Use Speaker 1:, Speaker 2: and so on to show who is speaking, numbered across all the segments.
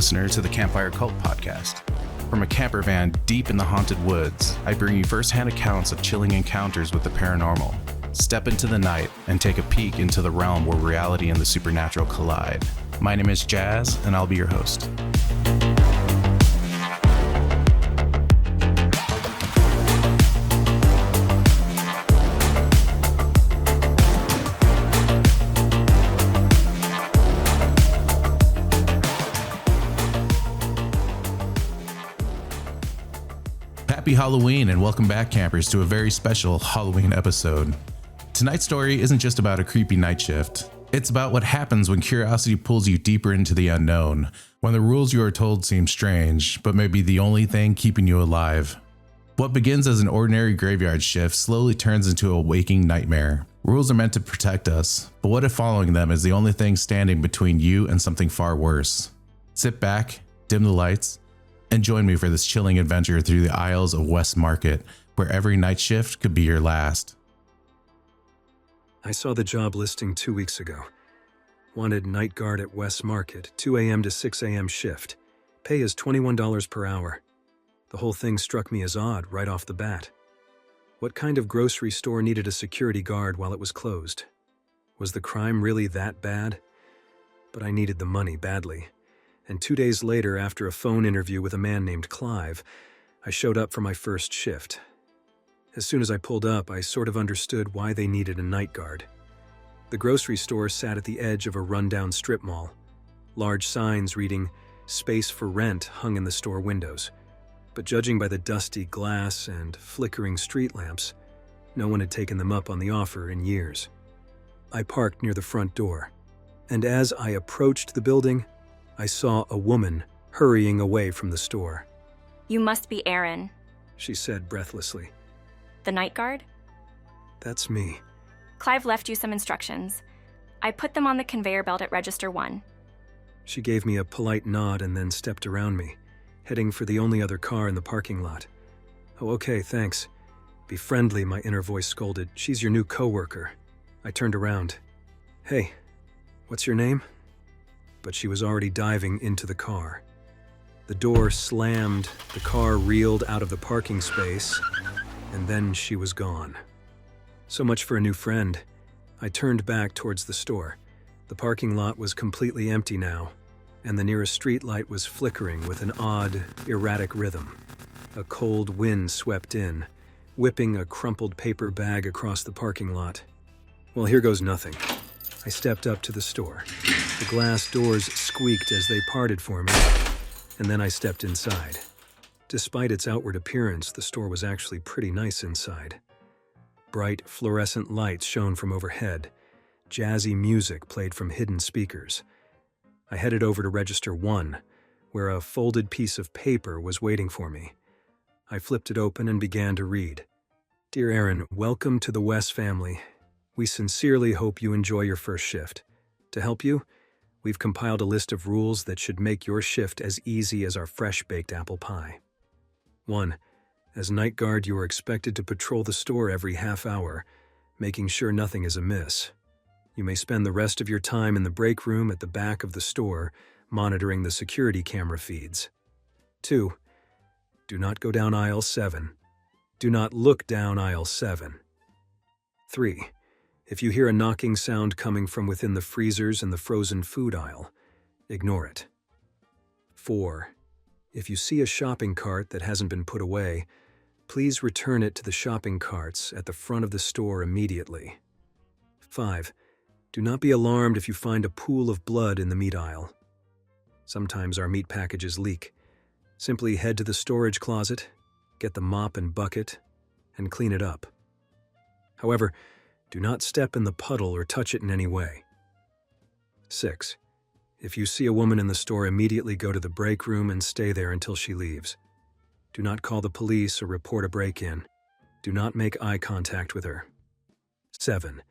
Speaker 1: listener to the Campfire Cult Podcast. From a camper van deep in the haunted woods, I bring you first-hand accounts of chilling encounters with the paranormal. Step into the night and take a peek into the realm where reality and the supernatural collide. My name is Jazz, and I'll be your host. Happy Halloween and welcome back, campers, to a very special Halloween episode. Tonight's story isn't just about a creepy night shift. It's about what happens when curiosity pulls you deeper into the unknown, when the rules you are told seem strange, but may be the only thing keeping you alive. What begins as an ordinary graveyard shift slowly turns into a waking nightmare. Rules are meant to protect us, but what if following them is the only thing standing between you and something far worse? Sit back, dim the lights, and join me for this chilling adventure through the aisles of Wess Market, where every night shift could be your last.
Speaker 2: I saw the job listing 2 weeks ago. Wanted night guard at Wess Market, 2 a.m. to 6 a.m. shift. Pay is $21 per hour. The whole thing struck me as odd right off the bat. What kind of grocery store needed a security guard while it was closed? Was the crime really that bad? But I needed the money badly. And 2 days later, after a phone interview with a man named Clive, I showed up for my first shift. As soon as I pulled up, I sort of understood why they needed a night guard. The grocery store sat at the edge of a rundown strip mall. Large signs reading, "Space for rent," hung in the store windows. But judging by the dusty glass and flickering street lamps, no one had taken them up on the offer in years. I parked near the front door, and as I approached the building, I saw a woman hurrying away from the store.
Speaker 3: "You must be Aaron,"
Speaker 2: she said breathlessly.
Speaker 3: "The night guard?"
Speaker 2: "That's me."
Speaker 3: "Clive left you some instructions. I put them on the conveyor belt at Register 1.
Speaker 2: She gave me a polite nod and then stepped around me, heading for the only other car in the parking lot. "Oh, okay, thanks." "Be friendly," my inner voice scolded. "She's your new coworker." I turned around. "Hey, what's your name?" But she was already diving into the car. The door slammed, the car reeled out of the parking space, and then she was gone. So much for a new friend. I turned back towards the store. The parking lot was completely empty now, and the nearest street light was flickering with an odd, erratic rhythm. A cold wind swept in, whipping a crumpled paper bag across the parking lot. Well, here goes nothing. I stepped up to the store. The glass doors squeaked as they parted for me, and then I stepped inside. Despite its outward appearance, the store was actually pretty nice inside. Bright, fluorescent lights shone from overhead. Jazzy music played from hidden speakers. I headed over to Register 1, where a folded piece of paper was waiting for me. I flipped it open and began to read. "Dear Aaron, welcome to the Wess family. We sincerely hope you enjoy your first shift. To help you, we've compiled a list of rules that should make your shift as easy as our fresh-baked apple pie. 1. As night guard, you are expected to patrol the store every half hour, making sure nothing is amiss. You may spend the rest of your time in the break room at the back of the store, monitoring the security camera feeds. 2. Do not go down aisle 7. Do not look down aisle 7. 3. If you hear a knocking sound coming from within the freezers in the frozen food aisle, ignore it. 4. If you see a shopping cart that hasn't been put away, please return it to the shopping carts at the front of the store immediately. 5. Do not be alarmed if you find a pool of blood in the meat aisle. Sometimes our meat packages leak. Simply head to the storage closet, get the mop and bucket, and clean it up. However, do not step in the puddle or touch it in any way. 6. If you see a woman in the store, immediately go to the break room and stay there until she leaves. Do not call the police or report a break-in. Do not make eye contact with her. 7.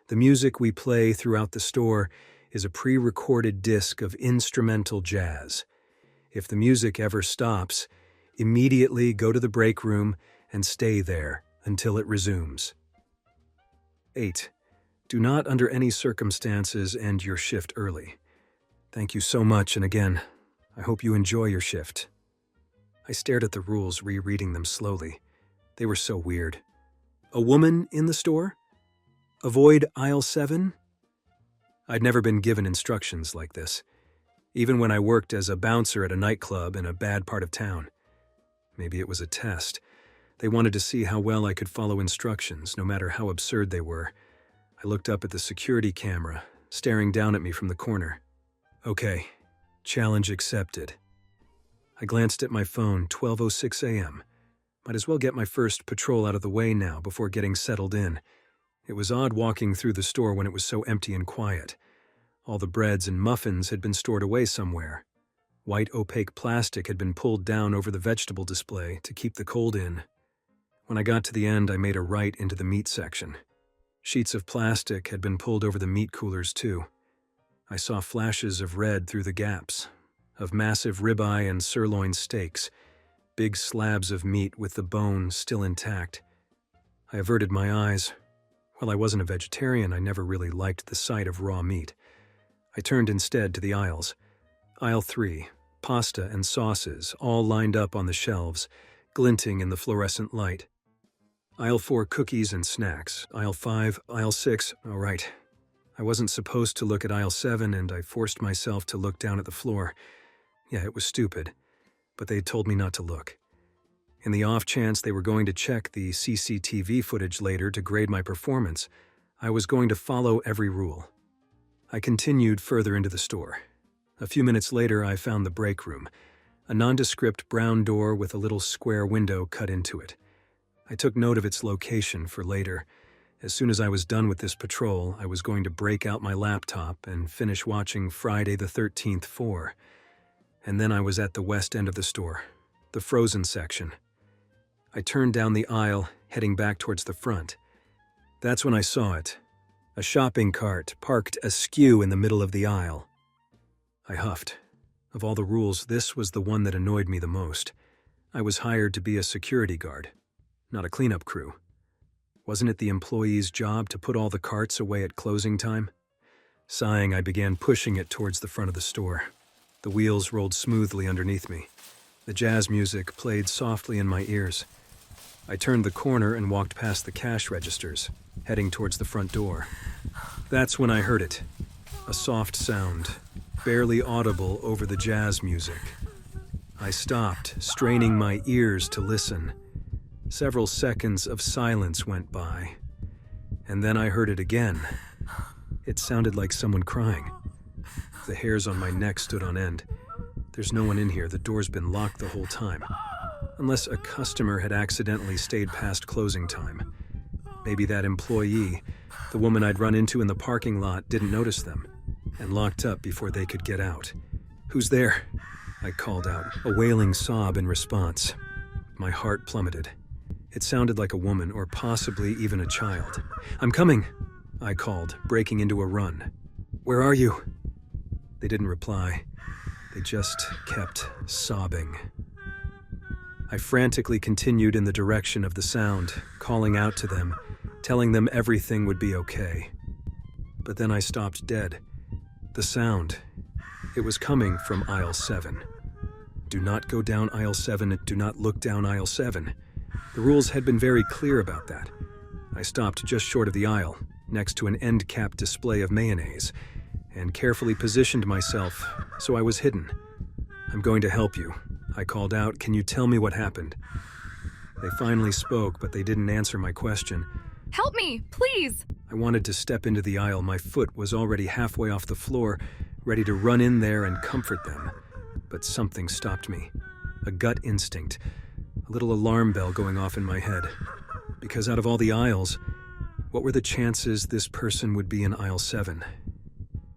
Speaker 2: The music we play throughout the store is a pre-recorded disc of instrumental jazz. If the music ever stops, immediately go to the break room and stay there until it resumes. 8. Do not, under any circumstances, end your shift early. Thank you so much, and again, I hope you enjoy your shift. I stared at the rules, rereading them slowly. They were so weird. A woman in the store? Avoid aisle 7? I'd never been given instructions like this, even when I worked as a bouncer at a nightclub in a bad part of town. Maybe it was a test. They wanted to see how well I could follow instructions, no matter how absurd they were. I looked up at the security camera, staring down at me from the corner. Okay, challenge accepted. I glanced at my phone, 12:06 a.m. Might as well get my first patrol out of the way now before getting settled in. It was odd walking through the store when it was so empty and quiet. All the breads and muffins had been stored away somewhere. White opaque plastic had been pulled down over the vegetable display to keep the cold in. When I got to the end, I made a right into the meat section. Sheets of plastic had been pulled over the meat coolers too. I saw flashes of red through the gaps, of massive ribeye and sirloin steaks, big slabs of meat with the bone still intact. I averted my eyes. While I wasn't a vegetarian, I never really liked the sight of raw meat. I turned instead to the aisles. Aisle 3, pasta and sauces, all lined up on the shelves, glinting in the fluorescent light. Aisle 4, cookies and snacks. Aisle 5, aisle 6, all right. I wasn't supposed to look at aisle 7, and I forced myself to look down at the floor. Yeah, it was stupid, but they had told me not to look. In the off chance they were going to check the CCTV footage later to grade my performance, I was going to follow every rule. I continued further into the store. A few minutes later, I found the break room, a nondescript brown door with a little square window cut into it. I took note of its location for later. As soon as I was done with this patrol, I was going to break out my laptop and finish watching Friday the 13th 4. And then I was at the west end of the store, the frozen section. I turned down the aisle, heading back towards the front. That's when I saw it. A shopping cart parked askew in the middle of the aisle. I huffed. Of all the rules, this was the one that annoyed me the most. I was hired to be a security guard, not a cleanup crew. Wasn't it the employee's job to put all the carts away at closing time? Sighing, I began pushing it towards the front of the store. The wheels rolled smoothly underneath me. The jazz music played softly in my ears. I turned the corner and walked past the cash registers, heading towards the front door. That's when I heard it. A soft sound, barely audible over the jazz music. I stopped, straining my ears to listen. Several seconds of silence went by, and then I heard it again. It sounded like someone crying. The hairs on my neck stood on end. There's no one in here. The door's been locked the whole time. Unless a customer had accidentally stayed past closing time. Maybe that employee, the woman I'd run into in the parking lot, didn't notice them and locked up before they could get out. "Who's there?" I called out, a wailing sob in response. My heart plummeted. It sounded like a woman or possibly even a child. "I'm coming," I called, breaking into a run. "Where are you?" They didn't reply. They just kept sobbing. I frantically continued in the direction of the sound, calling out to them, telling them everything would be okay. But then I stopped dead. The sound, it was coming from aisle 7. Do not go down aisle 7, do not look down aisle 7. The rules had been very clear about that. I stopped just short of the aisle, next to an end cap display of mayonnaise, and carefully positioned myself so I was hidden. "I'm going to help you," I called out. "Can you tell me what happened?" They finally spoke, but they didn't answer my question.
Speaker 3: Help me, please!
Speaker 2: I wanted to step into the aisle. My foot was already halfway off the floor, ready to run in there and comfort them. But something stopped me. A gut instinct. A little alarm bell going off in my head. Because out of all the aisles, what were the chances this person would be in aisle 7?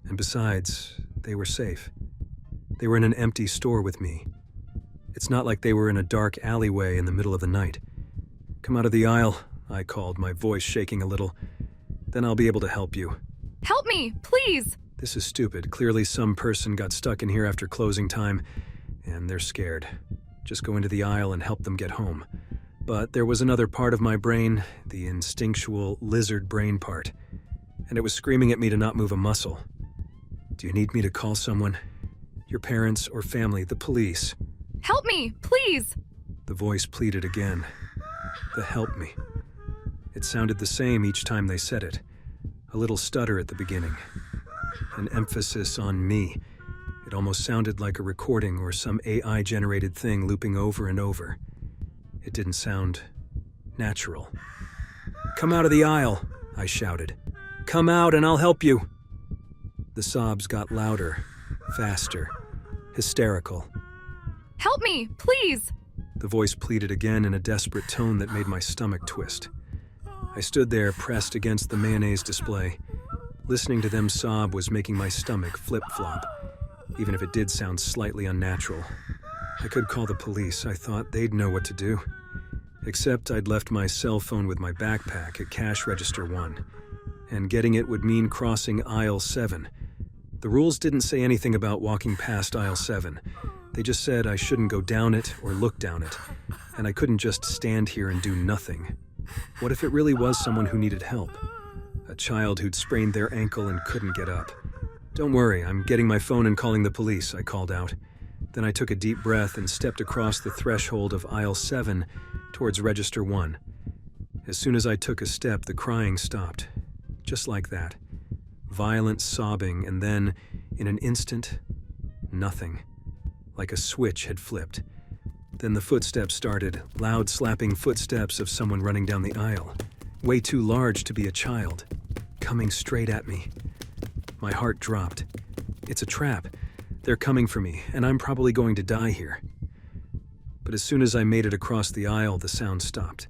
Speaker 2: And besides, they were safe. They were in an empty store with me. It's not like they were in a dark alleyway in the middle of the night. "Come out of the aisle," I called, my voice shaking a little. "Then I'll be able to help you."
Speaker 3: Help me, please!
Speaker 2: This is stupid. Clearly some person got stuck in here after closing time, and they're scared. Just go into the aisle and help them get home. But there was another part of my brain, the instinctual lizard brain part, and it was screaming at me to not move a muscle. "Do you need me to call someone? Your parents or family, the police.
Speaker 4: Help me, please!
Speaker 2: The voice pleaded again. The help me. It sounded the same each time they said it. A little stutter at the beginning. An emphasis on me. It almost sounded like a recording or some AI-generated thing looping over and over. It didn't sound natural. "Come out of the aisle," I shouted. "Come out and I'll help you." The sobs got louder, faster, hysterical.
Speaker 4: Help me, please!
Speaker 2: The voice pleaded again in a desperate tone that made my stomach twist. I stood there pressed against the mayonnaise display. Listening to them sob was making my stomach flip-flop, even if it did sound slightly unnatural. I could call the police. I thought they'd know what to do. Except I'd left my cell phone with my backpack at cash register 1, and getting it would mean crossing aisle 7. The rules didn't say anything about walking past aisle 7. They just said I shouldn't go down it or look down it, and I couldn't just stand here and do nothing. What if it really was someone who needed help? A child who'd sprained their ankle and couldn't get up. "Don't worry, I'm getting my phone and calling the police," I called out. Then I took a deep breath and stepped across the threshold of aisle 7 towards register 1. As soon as I took a step, the crying stopped. Just like that. Violent sobbing, and then, in an instant, nothing. Like a switch had flipped. Then the footsteps started, loud slapping footsteps of someone running down the aisle. Way too large to be a child. Coming straight at me. My heart dropped. It's a trap. They're coming for me, and I'm probably going to die here. But as soon as I made it across the aisle, the sound stopped.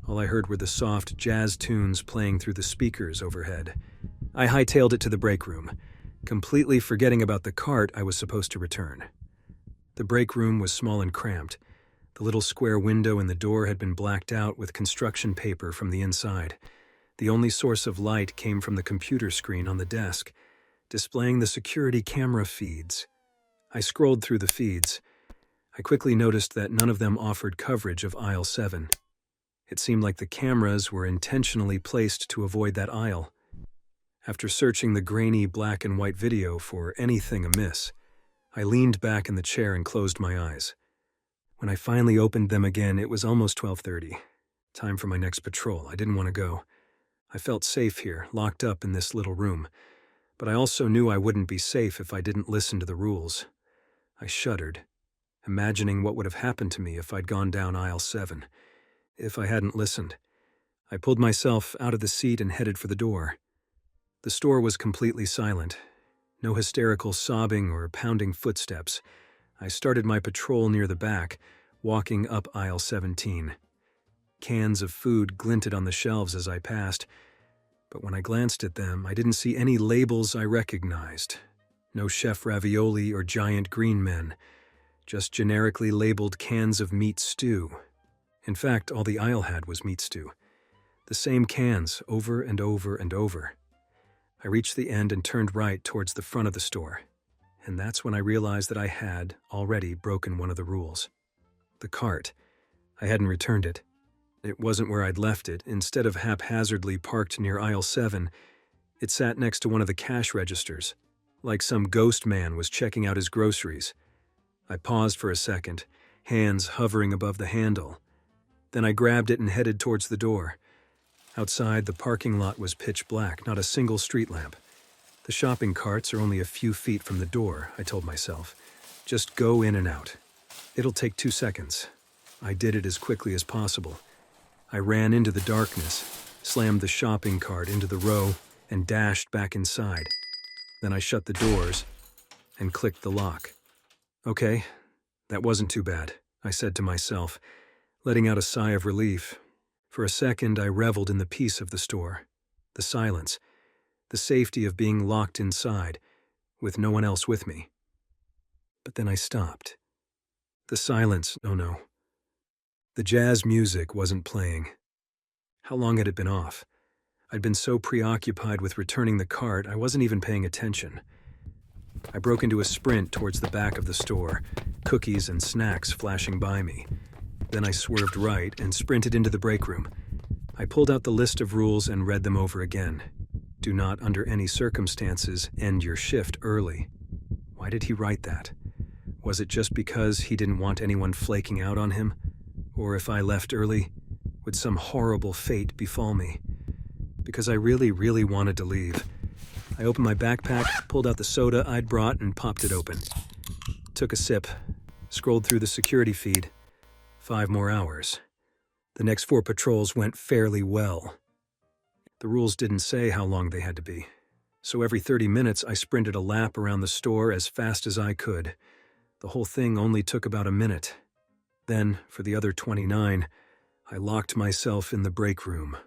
Speaker 2: All I heard were the soft jazz tunes playing through the speakers overhead. I hightailed it to the break room, completely forgetting about the cart I was supposed to return. The break room was small and cramped. The little square window in the door had been blacked out with construction paper from the inside. The only source of light came from the computer screen on the desk, displaying the security camera feeds. I scrolled through the feeds. I quickly noticed that none of them offered coverage of aisle 7. It seemed like the cameras were intentionally placed to avoid that aisle. After searching the grainy black and white video for anything amiss, I leaned back in the chair and closed my eyes. When I finally opened them again, it was almost 12:30. Time for my next patrol. I didn't want to go. I felt safe here, locked up in this little room. But I also knew I wouldn't be safe if I didn't listen to the rules. I shuddered, imagining what would have happened to me if I'd gone down aisle 7. If I hadn't listened. I pulled myself out of the seat and headed for the door. The store was completely silent. No hysterical sobbing or pounding footsteps. I started my patrol near the back, walking up aisle 17. Cans of food glinted on the shelves as I passed, but when I glanced at them, I didn't see any labels I recognized. No chef ravioli or giant green men, just generically labeled cans of meat stew. In fact, all the aisle had was meat stew. The same cans, over and over and over. I reached the end and turned right towards the front of the store. And that's when I realized that I had already broken one of the rules. The cart. I hadn't returned it. It wasn't where I'd left it. Instead of haphazardly parked near aisle 7, it sat next to one of the cash registers, like some ghost man was checking out his groceries. I paused for a second, hands hovering above the handle. Then I grabbed it and headed towards the door. Outside, the parking lot was pitch black, not a single street lamp. The shopping carts are only a few feet from the door, I told myself. Just go in and out. It'll take 2 seconds. I did it as quickly as possible. I ran into the darkness, slammed the shopping cart into the row, and dashed back inside. Then I shut the doors and clicked the lock. Okay, that wasn't too bad, I said to myself, letting out a sigh of relief. For a second, I reveled in the peace of the store, the silence, the safety of being locked inside, with no one else with me. But then I stopped. The silence, oh no. The jazz music wasn't playing. How long had it been off? I'd been so preoccupied with returning the cart, I wasn't even paying attention. I broke into a sprint towards the back of the store, cookies and snacks flashing by me. Then I swerved right and sprinted into the break room. I pulled out the list of rules and read them over again. Do not, under any circumstances, end your shift early. Why did he write that? Was it just because he didn't want anyone flaking out on him? Or if I left early, would some horrible fate befall me? Because I really, really wanted to leave. I opened my backpack, pulled out the soda I'd brought, and popped it open. Took a sip, scrolled through the security feed. 5 more hours. The next 4 patrols went fairly well. The rules didn't say how long they had to be, so every 30 minutes I sprinted a lap around the store as fast as I could. The whole thing only took about a minute. Then, for the other 29, I locked myself in the break room.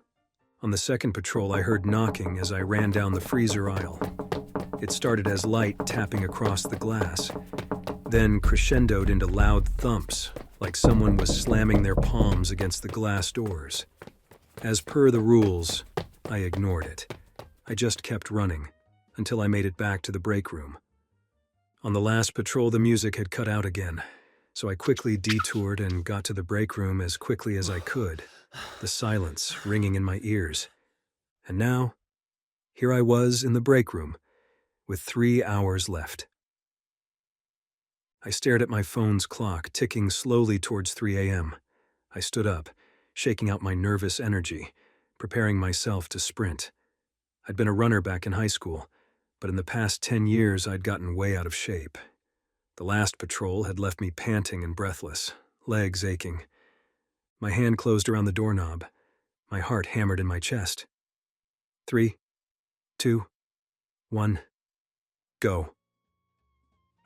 Speaker 2: On the second patrol, I heard knocking as I ran down the freezer aisle. It started as light tapping across the glass, then crescendoed into loud thumps, like someone was slamming their palms against the glass doors. As per the rules, I ignored it. I just kept running until I made it back to the break room. On the last patrol, the music had cut out again, so I quickly detoured and got to the break room as quickly as I could, the silence ringing in my ears. And now, here I was in the break room, with 3 hours left. I stared at my phone's clock, ticking slowly towards 3 a.m. I stood up, shaking out my nervous energy, preparing myself to sprint. I'd been a runner back in high school, but in the past 10 years I'd gotten way out of shape. The last patrol had left me panting and breathless, legs aching. My hand closed around the doorknob. My heart hammered in my chest. 3, 2, 1, go.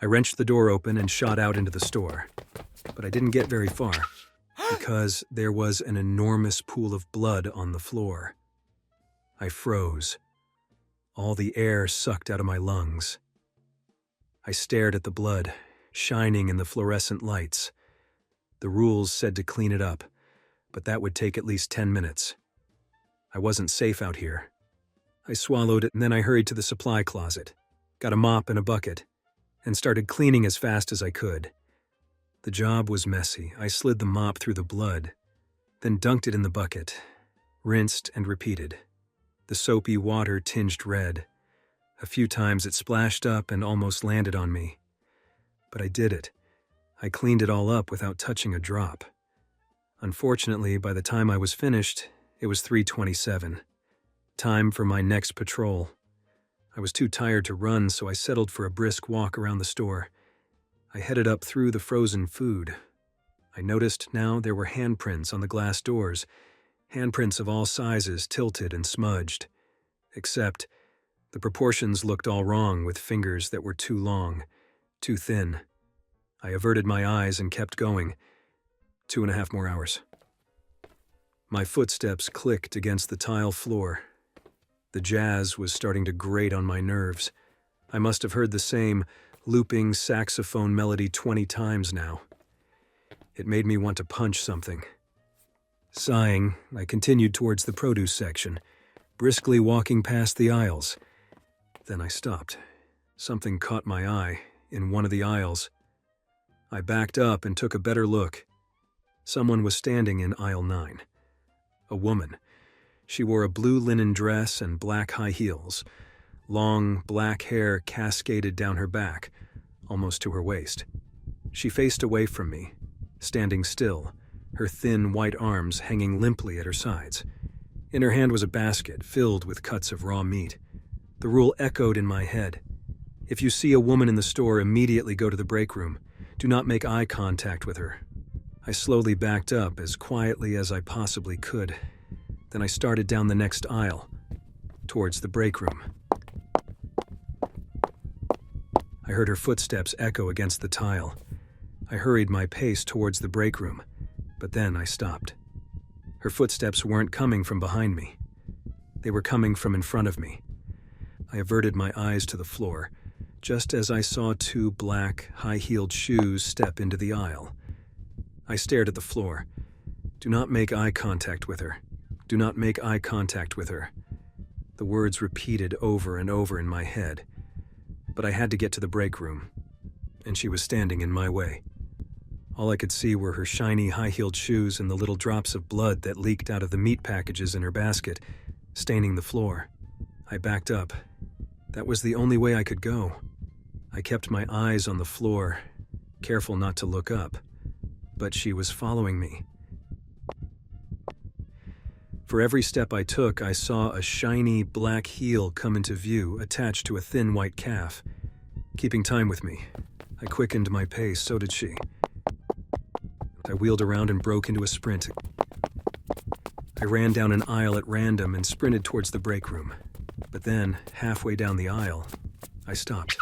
Speaker 2: I wrenched the door open and shot out into the store, but I didn't get very far because there was an enormous pool of blood on the floor. I froze. All the air sucked out of my lungs. I stared at the blood, shining in the fluorescent lights. The rules said to clean it up, but that would take at least 10 minutes. I wasn't safe out here. I swallowed it, and then I hurried to the supply closet, got a mop and a bucket, and started cleaning as fast as I could. The job was messy. I slid the mop through the blood, then dunked it in the bucket, rinsed and repeated. The soapy water tinged red. A few times it splashed up and almost landed on me. But I did it. I cleaned it all up without touching a drop. Unfortunately, by the time I was finished, it was 3:27. Time for my next patrol. I was too tired to run, so I settled for a brisk walk around the store. I headed up through the frozen food. I noticed now there were handprints on the glass doors, handprints of all sizes, tilted and smudged. Except, the proportions looked all wrong, with fingers that were too long, too thin. I averted my eyes and kept going. 2.5 more hours. My footsteps clicked against the tile floor. The jazz was starting to grate on my nerves. I must have heard the same looping saxophone melody 20 times now. It made me want to punch something. Sighing, I continued towards the produce section, briskly walking past the aisles. Then I stopped. Something caught my eye in one of the aisles. I backed up and took a better look. Someone was standing in aisle 9. A woman. She wore a blue linen dress and black high heels. Long, black hair cascaded down her back, almost to her waist. She faced away from me, standing still, her thin white arms hanging limply at her sides. In her hand was a basket filled with cuts of raw meat. The rule echoed in my head. If you see a woman in the store, immediately go to the break room. Do not make eye contact with her. I slowly backed up as quietly as I possibly could. Then I started down the next aisle, towards the break room. I heard her footsteps echo against the tile. I hurried my pace towards the break room, but then I stopped. Her footsteps weren't coming from behind me. They were coming from in front of me. I averted my eyes to the floor, just as I saw 2 black, high-heeled shoes step into the aisle. I stared at the floor. Do not make eye contact with her. Do not make eye contact with her. The words repeated over and over in my head. But I had to get to the break room, and she was standing in my way. All I could see were her shiny, high-heeled shoes and the little drops of blood that leaked out of the meat packages in her basket, staining the floor. I backed up. That was the only way I could go. I kept my eyes on the floor, careful not to look up, but she was following me. For every step I took, I saw a shiny black heel come into view attached to a thin white calf. Keeping time with me, I quickened my pace, so did she. I wheeled around and broke into a sprint. I ran down an aisle at random and sprinted towards the break room. But then, halfway down the aisle, I stopped.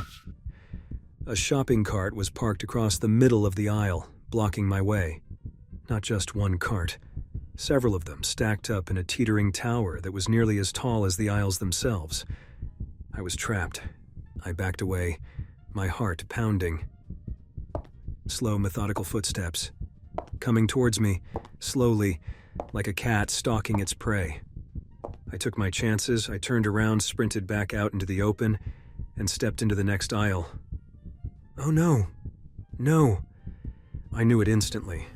Speaker 2: A shopping cart was parked across the middle of the aisle, blocking my way. Not just one cart. Several of them stacked up in a teetering tower that was nearly as tall as the aisles themselves. I was trapped. I backed away, my heart pounding. Slow, methodical footsteps. Coming towards me, slowly, like a cat stalking its prey. I took my chances, I turned around, sprinted back out into the open, and stepped into the next aisle. Oh no! No! I knew it instantly.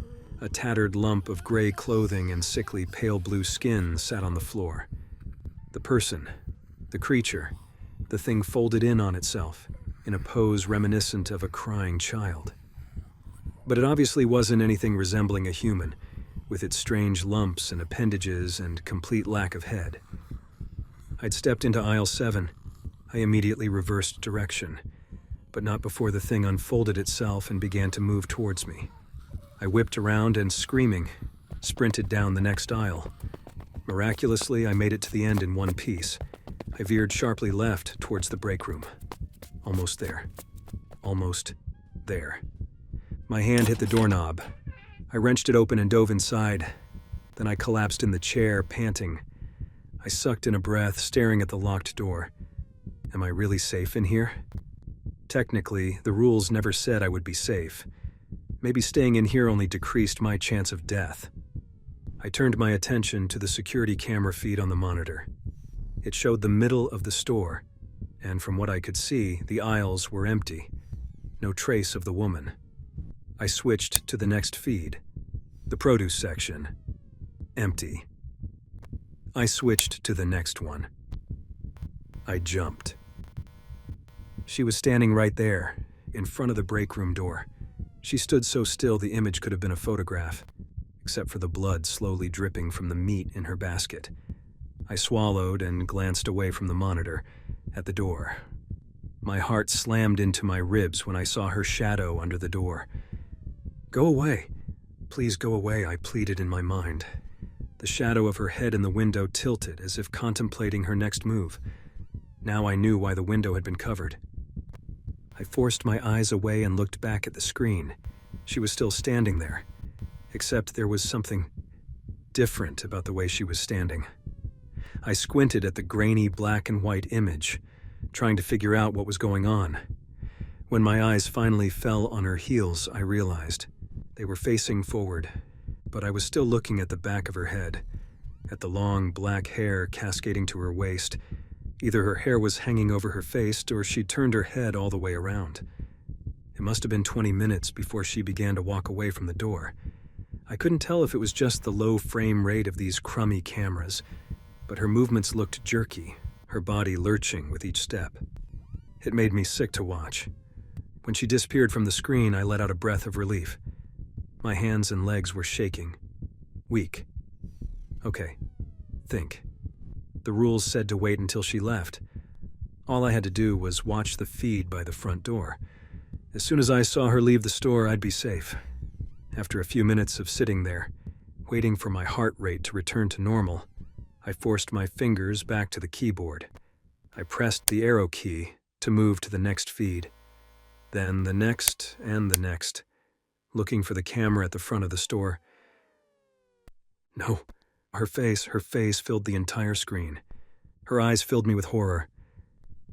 Speaker 2: A tattered lump of gray clothing and sickly pale blue skin sat on the floor. The person, the creature, the thing folded in on itself, in a pose reminiscent of a crying child. But it obviously wasn't anything resembling a human, with its strange lumps and appendages and complete lack of head. I'd stepped into aisle 7. I immediately reversed direction, but not before the thing unfolded itself and began to move towards me. I whipped around and, screaming, sprinted down the next aisle. Miraculously, I made it to the end in one piece. I veered sharply left towards the break room. Almost there. Almost there. My hand hit the doorknob. I wrenched it open and dove inside. Then I collapsed in the chair, panting. I sucked in a breath, staring at the locked door. Am I really safe in here? Technically, the rules never said I would be safe. Maybe staying in here only decreased my chance of death. I turned my attention to the security camera feed on the monitor. It showed the middle of the store, and from what I could see, the aisles were empty. No trace of the woman. I switched to the next feed. The produce section. Empty. I switched to the next one. I jumped. She was standing right there, in front of the break room door. She stood so still the image could have been a photograph, except for the blood slowly dripping from the meat in her basket. I swallowed and glanced away from the monitor, at the door. My heart slammed into my ribs when I saw her shadow under the door. Go away. Please go away, I pleaded in my mind. The shadow of her head in the window tilted as if contemplating her next move. Now I knew why the window had been covered. I forced my eyes away and looked back at the screen. She was still standing there, except there was something different about the way she was standing. I squinted at the grainy black and white image, trying to figure out what was going on. When my eyes finally fell on her heels, I realized they were facing forward, but I was still looking at the back of her head, at the long black hair cascading to her waist. Either her hair was hanging over her face or she'd turned her head all the way around. It must have been 20 minutes before she began to walk away from the door. I couldn't tell if it was just the low frame rate of these crummy cameras, but her movements looked jerky, her body lurching with each step. It made me sick to watch. When she disappeared from the screen, I let out a breath of relief. My hands and legs were shaking. Weak. Okay. Think. The rules said to wait until she left. All I had to do was watch the feed by the front door. As soon as I saw her leave the store, I'd be safe. After a few minutes of sitting there, waiting for my heart rate to return to normal, I forced my fingers back to the keyboard. I pressed the arrow key to move to the next feed. Then the next and the next, looking for the camera at the front of the store. No. Her face filled the entire screen. Her eyes filled me with horror.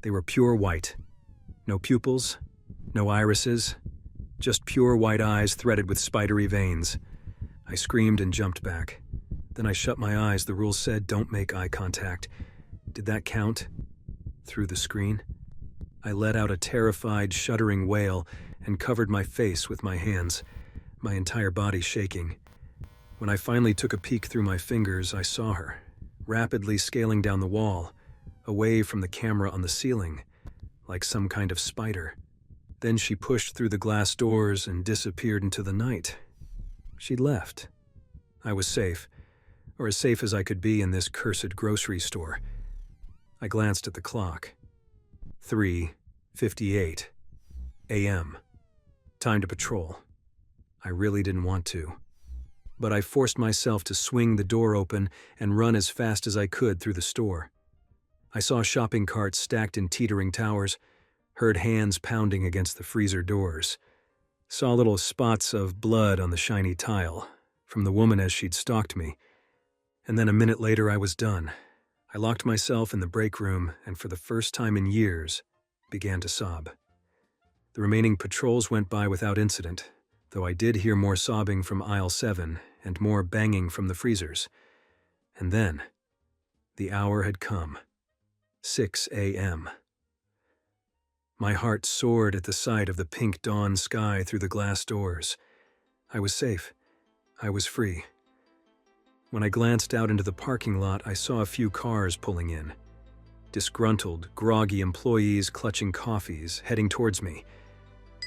Speaker 2: They were pure white. No pupils, no irises, just pure white eyes threaded with spidery veins. I screamed and jumped back. Then I shut my eyes. The rules said don't make eye contact. Did that count? Through the screen? I let out a terrified, shuddering wail and covered my face with my hands, my entire body shaking. When I finally took a peek through my fingers, I saw her, rapidly scaling down the wall, away from the camera on the ceiling, like some kind of spider. Then she pushed through the glass doors and disappeared into the night. She'd left. I was safe, or as safe as I could be in this cursed grocery store. I glanced at the clock. 3:58 a.m. Time to patrol. I really didn't want to, but I forced myself to swing the door open and run as fast as I could through the store. I saw shopping carts stacked in teetering towers, heard hands pounding against the freezer doors, saw little spots of blood on the shiny tile from the woman as she'd stalked me, and then a minute later I was done. I locked myself in the break room and for the first time in years began to sob. The remaining patrols went by without incident, though I did hear more sobbing from aisle 7 and more banging from the freezers. And then, the hour had come. 6 a.m. My heart soared at the sight of the pink dawn sky through the glass doors. I was safe. I was free. When I glanced out into the parking lot, I saw a few cars pulling in. Disgruntled, groggy employees clutching coffees, heading towards me.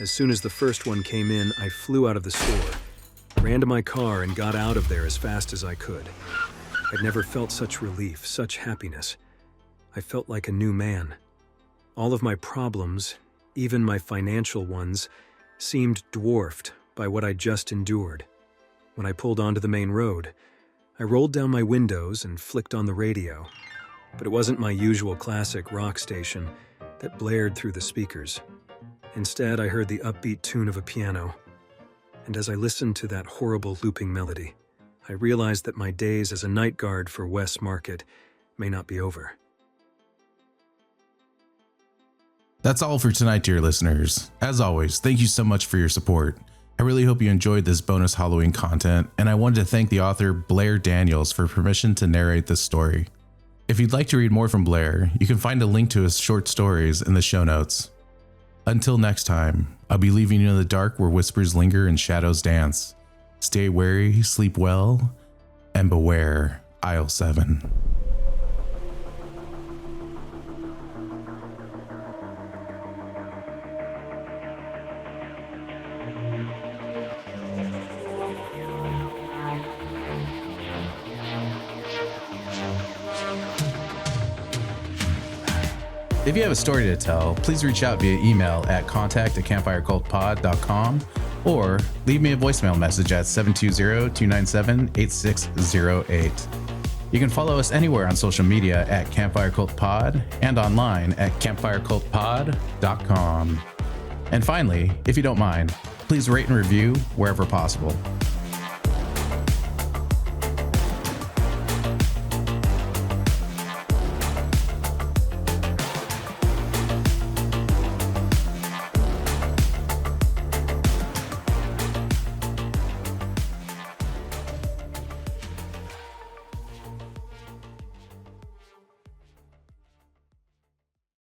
Speaker 2: As soon as the first one came in, I flew out of the store, ran to my car, and got out of there as fast as I could. I'd never felt such relief, such happiness. I felt like a new man. All of my problems, even my financial ones, seemed dwarfed by what I'd just endured. When I pulled onto the main road, I rolled down my windows and flicked on the radio, but it wasn't my usual classic rock station that blared through the speakers. Instead, I heard the upbeat tune of a piano, and as I listened to that horrible looping melody, I realized that my days as a night guard for Wess Market may not be over.
Speaker 1: That's all for tonight, dear listeners. As always, thank you so much for your support. I really hope you enjoyed this bonus Halloween content, and I wanted to thank the author Blair Daniels for permission to narrate this story. If you'd like to read more from Blair, you can find a link to his short stories in the show notes. Until next time, I'll be leaving you in the dark where whispers linger and shadows dance. Stay wary, sleep well, and beware aisle 7. If you have a story to tell, please reach out via email at contact@campfirecultpod.com or leave me a voicemail message at 720-297-8608. You can follow us anywhere on social media at campfirecultpod and online at campfirecultpod.com. And finally, if you don't mind, please rate and review wherever possible.